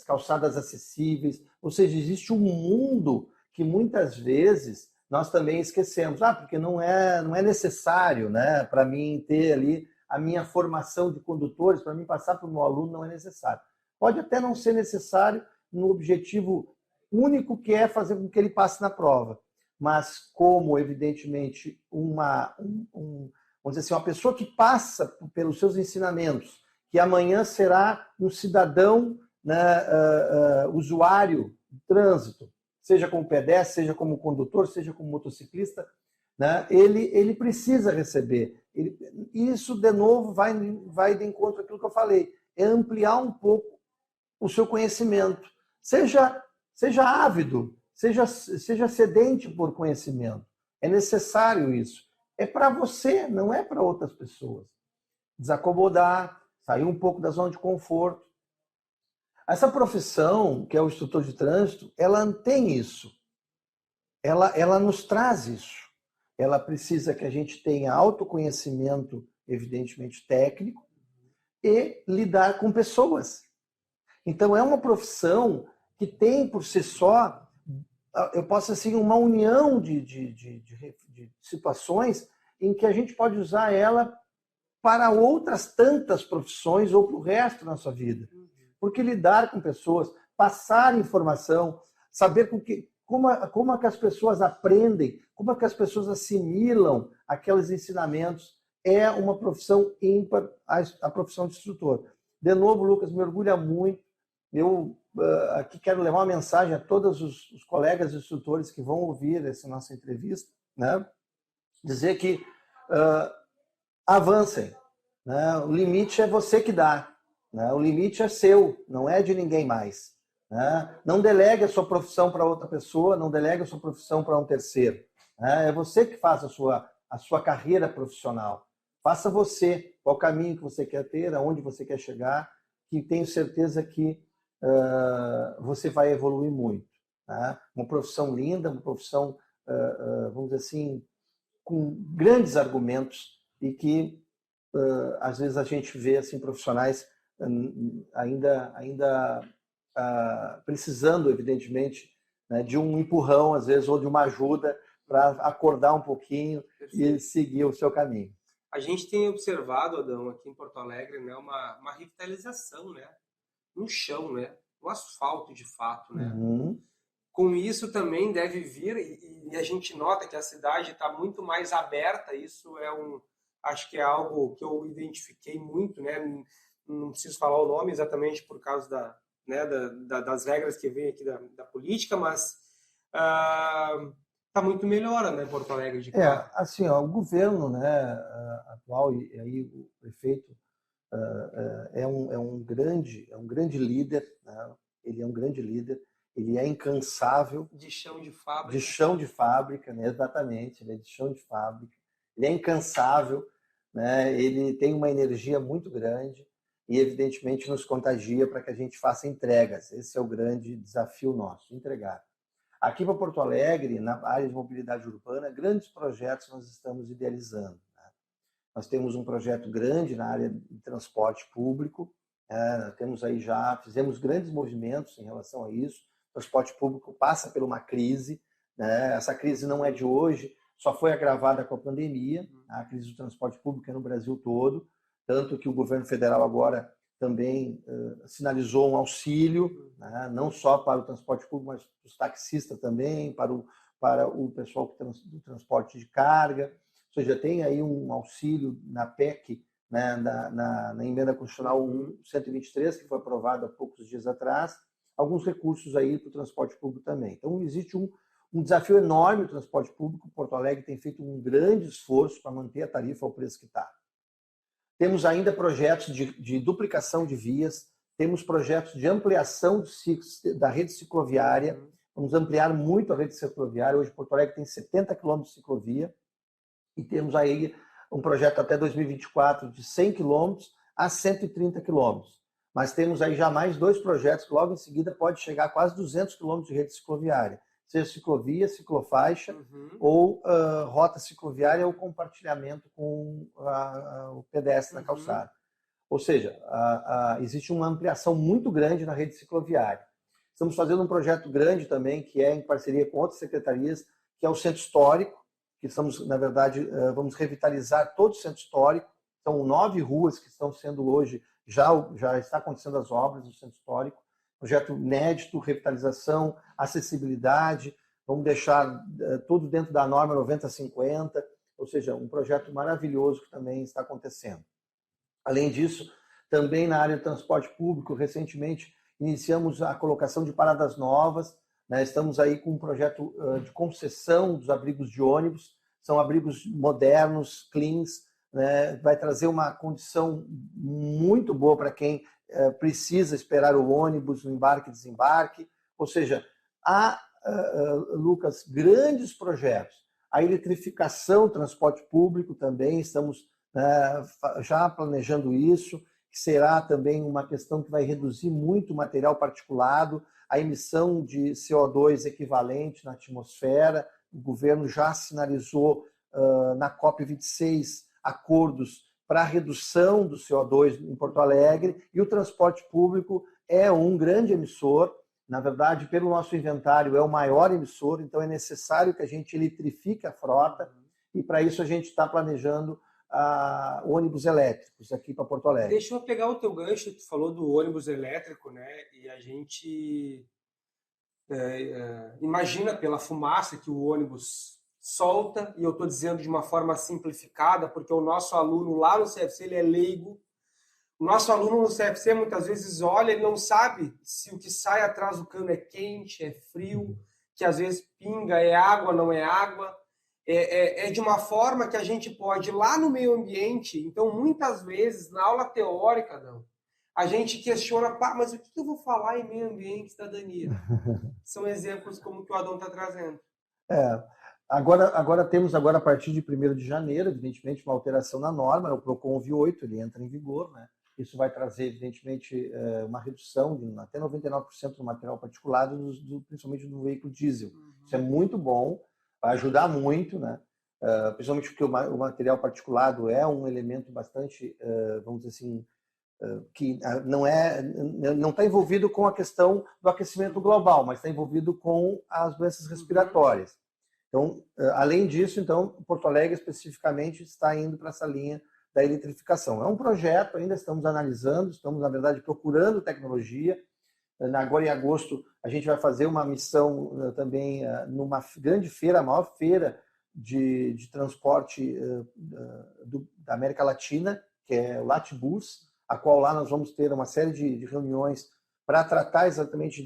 calçadas acessíveis, ou seja, existe um mundo que muitas vezes nós também esquecemos, porque não é necessário, né, para mim ter ali a minha formação de condutores, para mim passar para o meu aluno não é necessário. Pode até não ser necessário no objetivo único que é fazer com que ele passe na prova, mas como, evidentemente, vamos dizer assim, uma pessoa que passa pelos seus ensinamentos, que amanhã será um cidadão, né, usuário de trânsito, seja como pedestre, seja como condutor, seja como motociclista, né, ele precisa receber. Isso, de novo, vai de encontro àquilo que eu falei, é ampliar um pouco o seu conhecimento. Seja ávido, seja sedente por conhecimento. É necessário isso. É para você, não é para outras pessoas. Desacomodar, sair um pouco da zona de conforto. Essa profissão, que é o instrutor de trânsito, ela tem isso. Ela nos traz isso. Ela precisa que a gente tenha autoconhecimento, evidentemente técnico, e lidar com pessoas. Então, é uma profissão que tem, por si só, eu posso assim, uma união de situações em que a gente pode usar ela para outras tantas profissões ou para o resto da nossa vida. Porque lidar com pessoas, passar informação, saber como é que as pessoas aprendem, como é que as pessoas assimilam aqueles ensinamentos, é uma profissão ímpar, a profissão de instrutor. De novo, Lucas, me orgulha muito. Eu aqui quero levar uma mensagem a todos os colegas instrutores que vão ouvir essa nossa entrevista, né? Dizer que avancem, né? O limite é você que dá, né? O limite é seu, não é de ninguém mais, né? Não delegue a sua profissão para outra pessoa, não delegue a sua profissão para um terceiro, né? É você que faz a sua carreira profissional. Faça você, qual caminho que você quer ter, aonde você quer chegar, que tenho certeza que você vai evoluir muito. Tá? Uma profissão linda, uma profissão, vamos dizer assim, com grandes argumentos e que, às vezes, a gente vê assim, profissionais ainda precisando, evidentemente, né, de um empurrão, às vezes, ou de uma ajuda para acordar um pouquinho e seguir o seu caminho. A gente tem observado, Adão, aqui em Porto Alegre, né, uma revitalização, né? No chão, né? No asfalto, de fato, né? Uhum. Com isso também deve vir, e a gente nota que a cidade está muito mais aberta, isso acho que é algo que eu identifiquei muito, né? Não preciso falar o nome exatamente por causa das regras que vem aqui da política, mas Tá muito melhor, né, Porto Alegre de carro. Assim, ó, o governo, né, atual, e aí o prefeito é um grande líder, né? Ele é um grande líder, ele é incansável. De chão de fábrica. De chão de fábrica, né? Exatamente, ele é de chão de fábrica. Ele é incansável, né? Ele tem uma energia muito grande e, evidentemente, nos contagia para que a gente faça entregas. Esse é o grande desafio nosso, entregar. Aqui para Porto Alegre, na área de mobilidade urbana, grandes projetos nós estamos idealizando. Nós temos um projeto grande na área de transporte público, temos aí fizemos grandes movimentos em relação a isso. O transporte público passa por uma crise, né? Essa crise não é de hoje, só foi agravada com a pandemia, a crise do transporte público é no Brasil todo, tanto que o governo federal agora também sinalizou um auxílio, né? Não só para o transporte público, mas para os taxistas também, para o pessoal do transporte de carga. Ou seja, tem aí um auxílio na PEC, né, na emenda constitucional 123, que foi aprovada há poucos dias atrás, alguns recursos aí para o transporte público também. Então, existe um desafio enorme no transporte público. Porto Alegre tem feito um grande esforço para manter a tarifa ao preço que está. Temos ainda projetos de duplicação de vias, temos projetos de ampliação da rede cicloviária, vamos ampliar muito a rede cicloviária. Hoje, Porto Alegre tem 70 quilômetros de ciclovia, e temos aí um projeto até 2024 de 100 quilômetros a 130 quilômetros. Mas temos aí já mais 2 projetos que logo em seguida pode chegar a quase 200 quilômetros de rede cicloviária, seja ciclovia, ciclofaixa ou rota cicloviária ou compartilhamento com o pedestre na calçada. Ou seja, existe uma ampliação muito grande na rede cicloviária. Estamos fazendo um projeto grande também, que é em parceria com outras secretarias, que é o Centro Histórico, que estamos, na verdade, vamos revitalizar todo o Centro Histórico. São 9 ruas que estão sendo hoje, já está acontecendo as obras do Centro Histórico. Projeto inédito, revitalização, acessibilidade, vamos deixar tudo dentro da norma 90/50, ou seja, um projeto maravilhoso que também está acontecendo. Além disso, também na área de transporte público, recentemente iniciamos a colocação de paradas novas, né? Estamos aí com um projeto de concessão dos abrigos de ônibus, são abrigos modernos, cleans, né? Vai trazer uma condição muito boa para quem precisa esperar o ônibus no embarque e desembarque. Ou seja, há, Lucas, grandes projetos. A eletrificação do transporte público também, estamos já planejando isso, que será também uma questão que vai reduzir muito o material particulado, a emissão de CO2 equivalente na atmosfera. O governo já sinalizou na COP26 acordos para a redução do CO2 em Porto Alegre, e o transporte público é um grande emissor. Na verdade, pelo nosso inventário, é o maior emissor, então é necessário que a gente eletrifique a frota, e para isso a gente está planejando ônibus elétricos aqui para Porto Alegre. Deixa eu pegar o teu gancho, tu falou do ônibus elétrico, né? E a gente imagina pela fumaça que o ônibus solta, e eu estou dizendo de uma forma simplificada, porque o nosso aluno lá no CFC ele é leigo. O nosso aluno no CFC muitas vezes olha e não sabe se o que sai atrás do cano é quente, é frio, que às vezes pinga, é água, não é água. É de uma forma que a gente pode ir lá no meio ambiente. Então, muitas vezes, na aula teórica, a gente questiona, mas o que eu vou falar em meio ambiente e cidadania? São exemplos como que o Adão está trazendo. Agora temos, a partir de 1º de janeiro, evidentemente, uma alteração na norma, o PROCONVI 8, ele entra em vigor, né? Isso vai trazer, evidentemente, uma redução de até 99% do material particulado, principalmente do veículo diesel. Isso é muito bom, vai ajudar muito, né? Principalmente porque o material particulado é um elemento bastante, vamos dizer assim, que não está envolvido com a questão do aquecimento global, mas está envolvido com as doenças respiratórias. Então, além disso, então, Porto Alegre especificamente está indo para essa linha da eletrificação. É um projeto, ainda estamos analisando, estamos, na verdade, procurando tecnologia. Agora, em agosto, a gente vai fazer uma missão também numa grande feira, a maior feira de transporte da América Latina, que é o Latibus, a qual lá nós vamos ter uma série de reuniões para tratar exatamente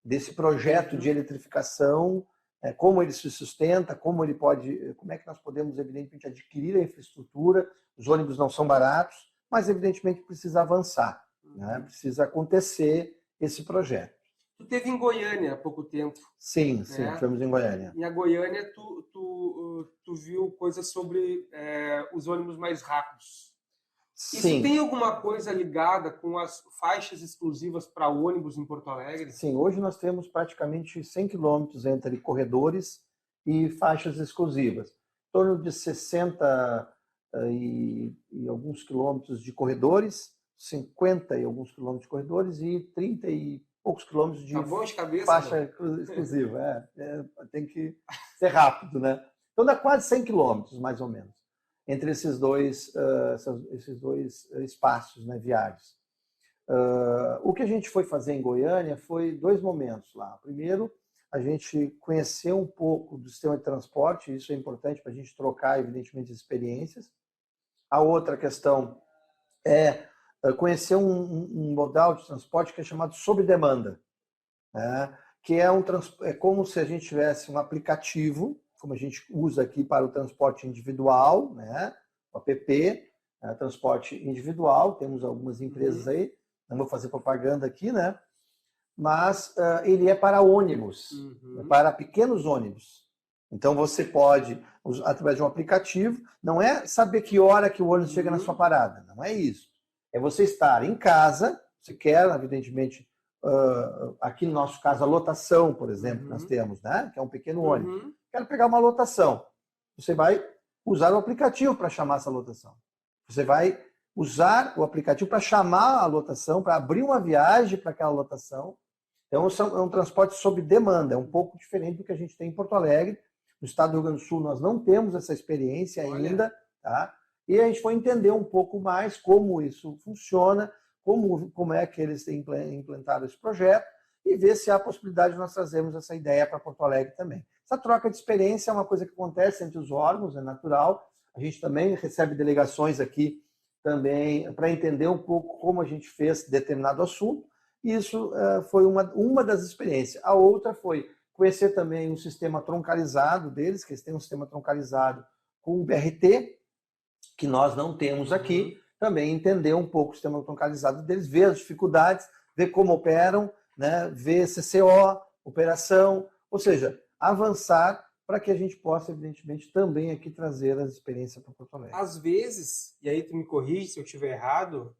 desse projeto de eletrificação. como ele se sustenta, como é que nós podemos, evidentemente, adquirir a infraestrutura. Os ônibus não são baratos, mas, evidentemente, precisa avançar, né? Precisa acontecer esse projeto. Tu teve em Goiânia há pouco tempo. Sim, tivemos em Goiânia. Em Goiânia, tu viu coisas sobre os ônibus mais rápidos. Sim. Isso tem alguma coisa ligada com as faixas exclusivas para ônibus em Porto Alegre? Sim, hoje nós temos praticamente 100 quilômetros entre corredores e faixas exclusivas. Em torno de 60 e alguns quilômetros de corredores, 50 e alguns quilômetros de corredores e 30 e poucos quilômetros de faixa exclusiva. Tem que ser rápido, né? Então dá quase 100 quilômetros, mais ou menos, entre esses dois espaços, né, viários. O que a gente foi fazer em Goiânia foi 2 momentos lá. Primeiro, a gente conheceu um pouco do sistema de transporte, isso é importante para a gente trocar, evidentemente, experiências. A outra questão é conhecer um modal de transporte que é chamado sob demanda, né? Que é como se a gente tivesse um aplicativo, como a gente usa aqui para o transporte individual, né? O app, transporte individual, temos algumas empresas aí, não vou fazer propaganda aqui, né? Mas ele é para ônibus, para pequenos ônibus. Então você pode, através de um aplicativo, não é saber que hora que o ônibus chega na sua parada, não é isso. É você estar em casa, você quer, evidentemente, aqui no nosso caso, a lotação, por exemplo, que nós temos, né? Que é um pequeno ônibus. Quero pegar uma lotação. Você vai usar o aplicativo para chamar essa lotação. Você vai usar o aplicativo para chamar a lotação, para abrir uma viagem para aquela lotação. Então, é um transporte sob demanda, é um pouco diferente do que a gente tem em Porto Alegre. No estado do Rio Grande do Sul, nós não temos essa experiência ainda, tá? E a gente foi entender um pouco mais como isso funciona, como é que eles implantaram esse projeto e ver se há a possibilidade de nós trazermos essa ideia para Porto Alegre também. Essa troca de experiência é uma coisa que acontece entre os órgãos, é natural. A gente também recebe delegações aqui também para entender um pouco como a gente fez determinado assunto. E isso foi uma das experiências. A outra foi conhecer também um sistema troncalizado deles, que eles têm um sistema troncalizado com o BRT, que nós não temos aqui. Também entender um pouco o sistema troncalizado deles, ver as dificuldades, ver como operam, né? Ver CCO, operação, ou seja, avançar para que a gente possa, evidentemente, também aqui trazer as experiências para Porto Alegre. Às vezes, e aí tu me corrige se eu estiver errado,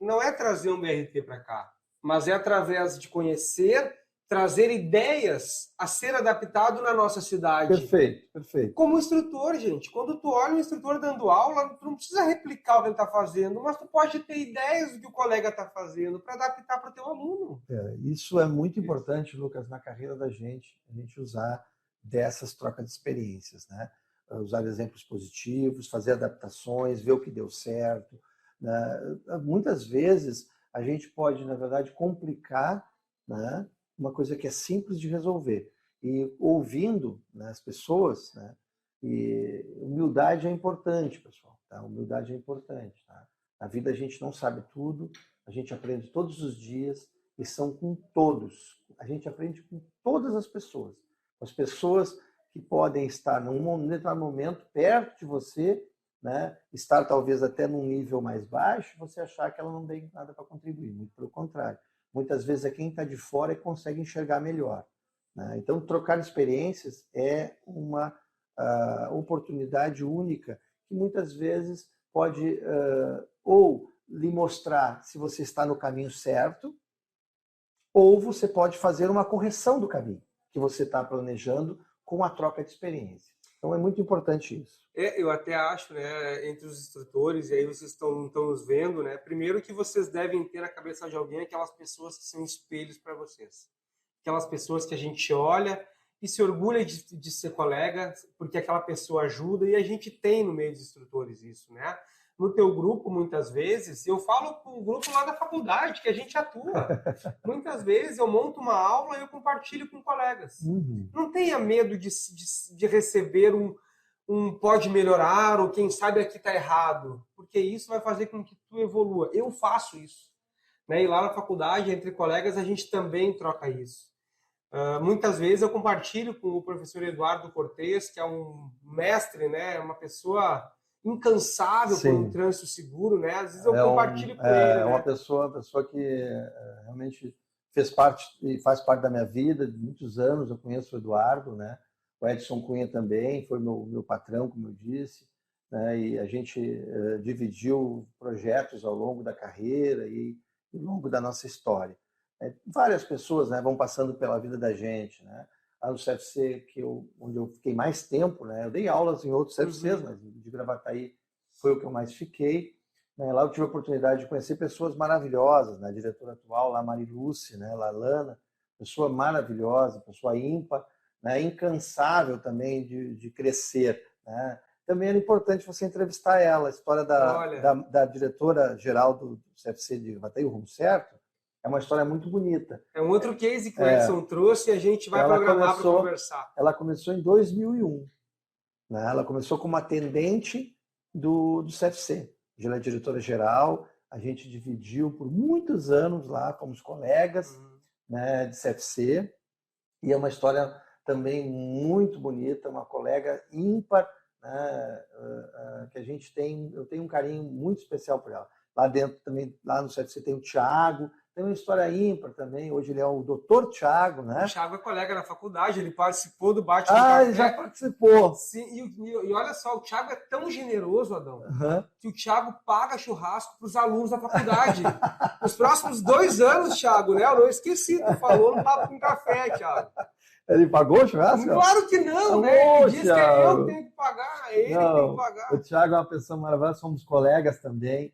não é trazer um BRT para cá, mas é através de conhecer, trazer ideias a ser adaptado na nossa cidade. Perfeito, perfeito. Como instrutor, gente, quando tu olha um instrutor dando aula, tu não precisa replicar o que ele está fazendo, mas tu pode ter ideias do que o colega está fazendo para adaptar para o teu aluno. Isso é muito importante, Lucas, na carreira da gente, a gente usar dessas trocas de experiências, né? Usar exemplos positivos, fazer adaptações, ver o que deu certo, né? Muitas vezes a gente pode, na verdade, complicar, né, uma coisa que é simples de resolver. E ouvindo, né, as pessoas, né, e humildade é importante, pessoal. Tá? Humildade é importante. Tá? Na vida a gente não sabe tudo, a gente aprende todos os dias e são com todos. A gente aprende com todas as pessoas. As pessoas que podem estar num determinado momento perto de você, né, estar talvez até num nível mais baixo, você achar que ela não tem nada para contribuir. Muito pelo contrário. Muitas vezes é quem está de fora e consegue enxergar melhor. Né? Então, trocar experiências é uma oportunidade única que muitas vezes pode ou lhe mostrar se você está no caminho certo, ou você pode fazer uma correção do caminho que você está planejando com a troca de experiência. Então, é muito importante isso. Eu até acho, né, entre os instrutores, e aí vocês estão nos vendo, né, primeiro que vocês devem ter na cabeça de alguém aquelas pessoas que são espelhos para vocês. Aquelas pessoas que a gente olha e se orgulha de ser colega, porque aquela pessoa ajuda, e a gente tem no meio dos instrutores isso, né? No teu grupo, muitas vezes, eu falo com o grupo lá da faculdade, que a gente atua. Muitas vezes eu monto uma aula e eu compartilho com colegas. Não tenha medo de receber um pode melhorar, ou quem sabe aqui está errado, porque isso vai fazer com que tu evolua. Eu faço isso. Né? E lá na faculdade, entre colegas, a gente também troca isso. Muitas vezes eu compartilho com o professor Eduardo Cortes, que é um mestre, né? Uma pessoa incansável por um Sim, trânsito seguro, né? Às vezes eu compartilho com ele, é uma né? pessoa que realmente fez parte e faz parte da minha vida de muitos anos. Eu conheço o Eduardo, né? O Edson Cunha também foi meu patrão, como eu disse, né? E a gente dividiu projetos ao longo da carreira e ao longo da nossa história. Várias pessoas, né, vão passando pela vida da gente, né? Lá no CFC, onde eu fiquei mais tempo, né? Eu dei aulas em outros CFCs, mas de Gravataí foi o que eu mais fiquei. Né? Lá eu tive a oportunidade de conhecer pessoas maravilhosas, né? A diretora atual, lá Marilúcia, né? Lá Lana, pessoa maravilhosa, pessoa ímpar, né? Incansável também de crescer, né? Também era importante você entrevistar ela. A história Olha, da diretora-geral do CFC de Gravataí, o Rumo Certo, é uma história muito bonita. é um outro case que o Edson trouxe e a gente vai Ela programar para começou, conversar. ela começou em 2001, né? Ela começou como atendente do CFC. Ela é diretora-geral. A gente dividiu por muitos anos lá, fomos colegas, né, de CFC. E é uma história também muito bonita, uma colega ímpar, né, que eu tenho um carinho muito especial por ela. Lá dentro também, lá no CFC tem o Thiago, tem uma história ímpar também. Hoje ele é o doutor Thiago, O né? Thiago é colega na faculdade, ele participou do Bate com Ah, ele já Café. participou. Sim, e olha só, o Thiago é tão generoso, Adão, Uhum. que o Thiago paga churrasco para os alunos da faculdade. Nos próximos 2 anos, Thiago, né? Eu não esqueci, tu falou no Papo com Café, Thiago. Ele pagou o churrasco? Claro que não, né? Ô, Ele diz que é eu que Thiago! tenho que pagar, é ele que tem que Não, o pagar. Thiago é uma pessoa maravilhosa, somos colegas também.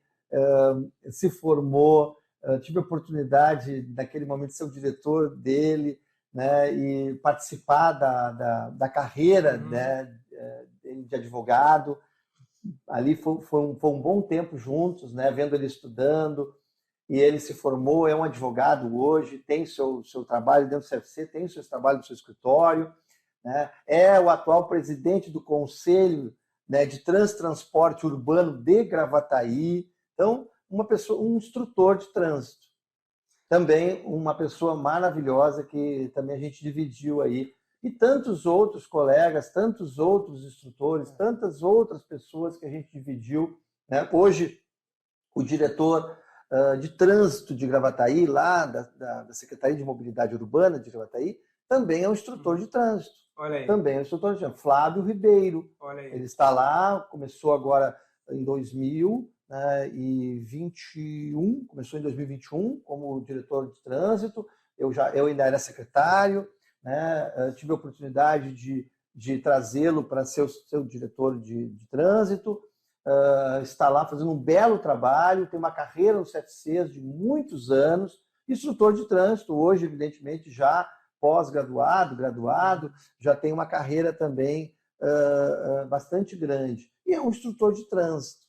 Se formou, tive a oportunidade, naquele momento, de ser o diretor dele, né, e participar da carreira, né, de advogado. Ali foi um bom tempo juntos, né, vendo ele estudando, e ele se formou, é um advogado hoje, tem seu trabalho dentro do CFC, tem o seu trabalho no seu escritório, né? É o atual presidente do Conselho, né, de Transporte Urbano de Gravataí. Então, um instrutor de trânsito. Também uma pessoa maravilhosa que também a gente dividiu aí. E tantos outros colegas, tantos outros instrutores, tantas outras pessoas que a gente dividiu, né? Hoje, o diretor de trânsito de Gravataí, lá da Secretaria de Mobilidade Urbana de Gravataí, também é um instrutor de trânsito. Olha aí. Também é um instrutor de trânsito. Flávio Ribeiro. Olha aí. Ele está lá, começou agora em 2021, começou em 2021 como diretor de trânsito. Eu ainda era secretário, né? Tive a oportunidade de trazê-lo para ser o seu diretor de trânsito. Está lá fazendo um belo trabalho, tem uma carreira no CFCs de muitos anos, instrutor de trânsito, hoje, evidentemente, já pós-graduado, graduado, já tem uma carreira também bastante grande. E é um instrutor de trânsito.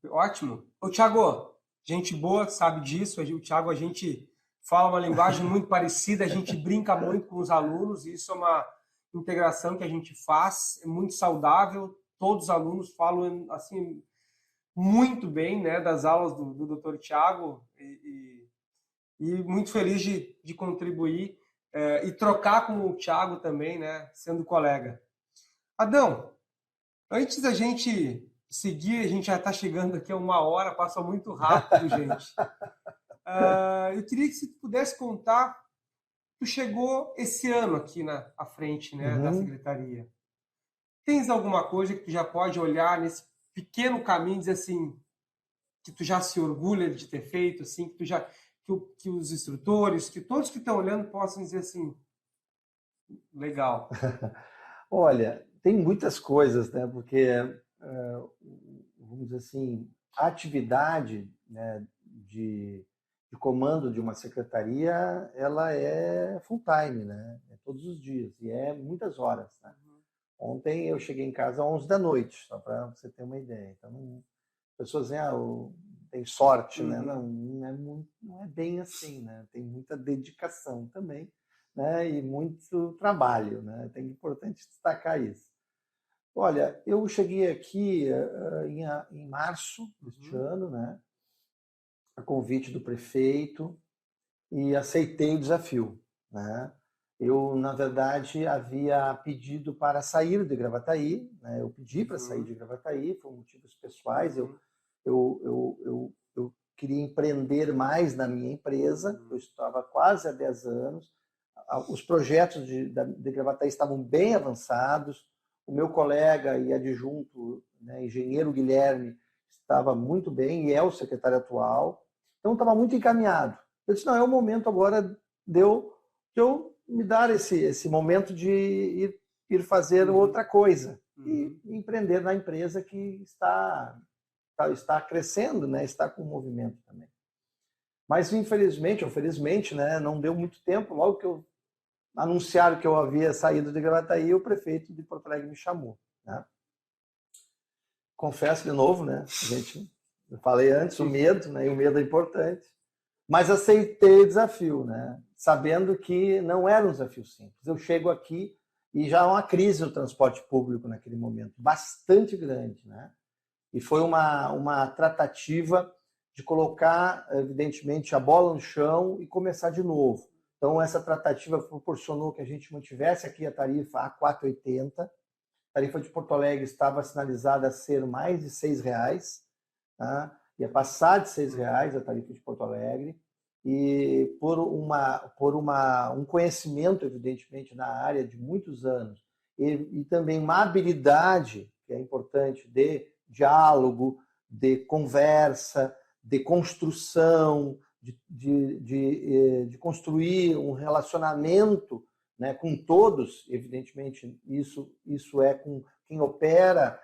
Ótimo. Ô, Thiago, gente boa, sabe disso. O Thiago, a gente fala uma linguagem muito parecida, a gente brinca muito com os alunos, e isso é uma integração que a gente faz, é muito saudável. Todos os alunos falam assim muito bem, né, das aulas do Dr. Thiago, e muito feliz de contribuir e trocar com o Thiago também, né, sendo colega. Adão, antes da gente seguir, a gente já está chegando aqui a 1 hora, passa muito rápido, gente. Eu queria que você pudesse contar, tu chegou esse ano aqui à frente, né, da secretaria. Tens alguma coisa que tu já pode olhar nesse pequeno caminho e dizer assim, que tu já se orgulha de ter feito, assim, que os instrutores, que todos que estão olhando possam dizer assim, legal. Olha, tem muitas coisas, né? Porque, vamos dizer assim, a atividade, né, de comando de uma secretaria, ela é full time, né? É todos os dias e é muitas horas, né? Ontem eu cheguei em casa às 11 da noite, só para você ter uma ideia. Então, as pessoas dizem, tem sorte, né? Não é bem assim, né? Tem muita dedicação também, né? E muito trabalho, né? É importante destacar isso. Olha, eu cheguei aqui em março deste ano, né? A convite do prefeito, e aceitei o desafio, né? Eu, na verdade, havia pedido para sair de Gravataí, né? Eu pedi para sair de Gravataí, por motivos pessoais. Eu queria empreender mais na minha empresa, eu estava quase há 10 anos, os projetos de Gravataí estavam bem avançados, o meu colega e adjunto, né, engenheiro Guilherme, estava muito bem, e é o secretário atual, então estava muito encaminhado. Eu disse, não, é o momento agora de eu me dar esse momento de ir fazer outra coisa, e empreender na empresa que está crescendo, né? Está com movimento também. Mas, infelizmente, ou felizmente, né, não deu muito tempo. Logo que eu anunciaram que eu havia saído de Gravataí, o prefeito de Porto Alegre me chamou. Né? Confesso de novo, né? Eu falei antes, o medo, né? E o medo é importante. Mas aceitei o desafio, né? Sabendo que não era um desafio simples. Eu chego aqui e já há uma crise no transporte público naquele momento, bastante grande, né? E foi uma tratativa de colocar, evidentemente, a bola no chão e começar de novo. Então, essa tratativa proporcionou que a gente mantivesse aqui a tarifa a R$ 4,80. A tarifa de Porto Alegre estava sinalizada a ser mais de R$ 6,00, tá? Ia passar de R$ 6,00 a tarifa de Porto Alegre. E por um conhecimento, evidentemente, na área de muitos anos, e também uma habilidade, que é importante, de diálogo, de conversa, de construção, de construir um relacionamento, né, com todos, evidentemente, isso é com quem opera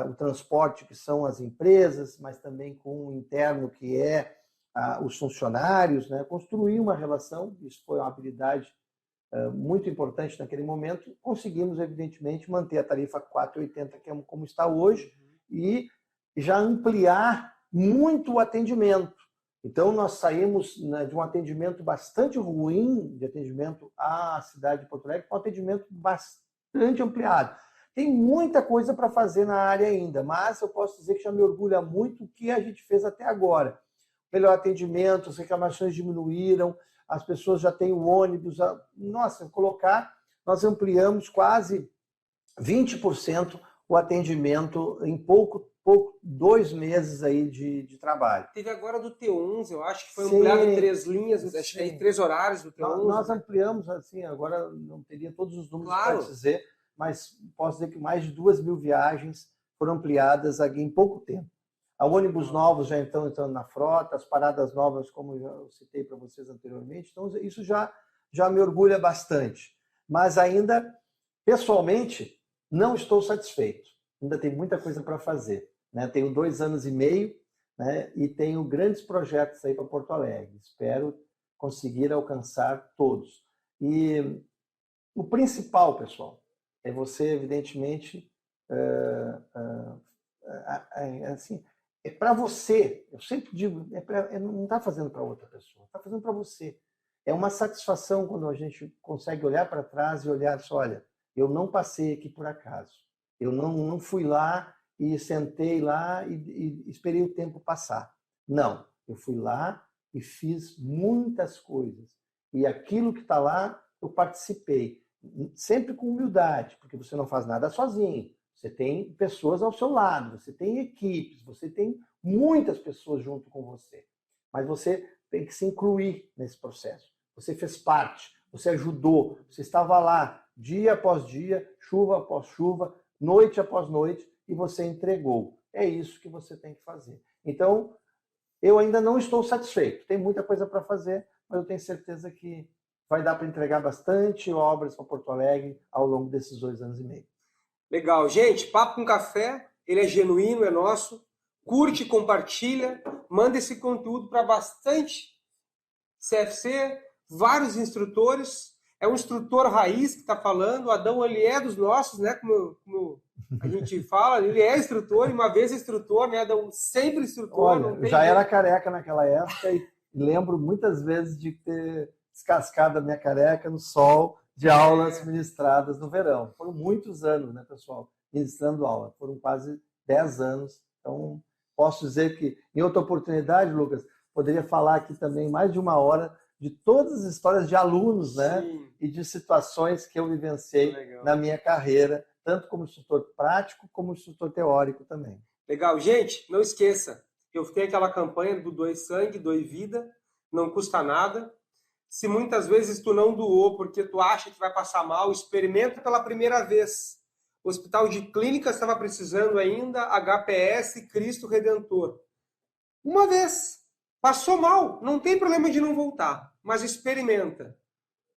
o transporte, que são as empresas, mas também com o interno, que é os funcionários, né, construir uma relação. Isso foi uma habilidade muito importante naquele momento. Conseguimos, evidentemente, manter a tarifa 4,80, que é como está hoje, e já ampliar muito o atendimento. Então, nós saímos, né, de um atendimento bastante ruim, de atendimento à cidade de Porto Alegre, para um atendimento bastante ampliado. Tem muita coisa para fazer na área ainda, mas eu posso dizer que já me orgulha muito o que a gente fez até agora. Melhor atendimento, as reclamações diminuíram, as pessoas já têm o ônibus. Nossa, nós ampliamos quase 20% o atendimento em 2 meses aí de trabalho. Teve agora do T11, eu acho que foi ampliado 3 linhas, acho que é 3 horários do T11. Nós ampliamos, assim, agora não teria todos os números para dizer, mas posso dizer que mais de 2.000 viagens foram ampliadas aqui em pouco tempo. Há ônibus novos já estão entrando na frota, as paradas novas, como eu citei para vocês anteriormente, então isso já me orgulha bastante. Mas ainda, pessoalmente, não estou satisfeito. Ainda tem muita coisa para fazer. Né? Tenho 2 anos e meio, né? E tenho grandes projetos aí para Porto Alegre. Espero conseguir alcançar todos. E o principal, pessoal, é você, evidentemente, assim, é para você. Eu sempre digo, não está fazendo para outra pessoa, está fazendo para você. É uma satisfação quando a gente consegue olhar para trás e olhar só, olha, eu não passei aqui por acaso. Eu não fui lá e sentei lá e esperei o tempo passar. Não, eu fui lá e fiz muitas coisas. E aquilo que está lá, eu participei. Sempre com humildade, porque você não faz nada sozinho. Você tem pessoas ao seu lado, você tem equipes, você tem muitas pessoas junto com você. Mas você tem que se incluir nesse processo. Você fez parte, você ajudou, você estava lá dia após dia, chuva após chuva, noite após noite, e você entregou. É isso que você tem que fazer. Então, eu ainda não estou satisfeito. Tem muita coisa para fazer, mas eu tenho certeza que vai dar para entregar bastante obras para Porto Alegre ao longo desses 2 anos e meio. Legal. Gente, Papo com Café, ele é genuíno, é nosso. Curte, compartilha, manda esse conteúdo para bastante CFC, vários instrutores. É um instrutor raiz que está falando. O Adão, ele é dos nossos, né? Como a gente fala, ele é instrutor, e uma vez instrutor, né, Adão? Sempre instrutor. Olha, já era careca naquela época e lembro muitas vezes de ter descascado a minha careca no sol de aulas ministradas no verão. Foram muitos anos, né, pessoal, ministrando aula. Foram quase 10 anos. Então, posso dizer que, em outra oportunidade, Lucas, poderia falar aqui também mais de 1 hora de todas as histórias de alunos, né? Sim. E de situações que eu vivenciei Legal. na minha carreira, tanto como instrutor prático, como instrutor teórico também. Legal. Gente, não esqueça, eu tenho aquela campanha do doe sangue, doe vida, não custa nada. Se muitas vezes tu não doou porque tu acha que vai passar mal, experimenta pela primeira vez. O Hospital de Clínicas estava precisando ainda, HPS Cristo Redentor. Uma vez. Passou mal, não tem problema de não voltar, mas experimenta.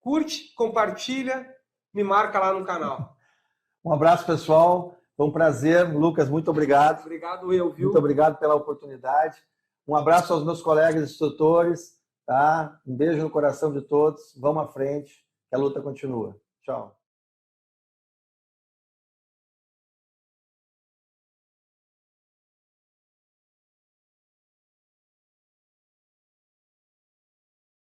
Curte, compartilha, me marca lá no canal. Um abraço, pessoal. Foi um prazer. Lucas, muito obrigado. Obrigado eu, viu? Muito obrigado pela oportunidade. Um abraço aos meus colegas instrutores, tá? Um beijo no coração de todos. Vamos à frente, que a luta continua. Tchau.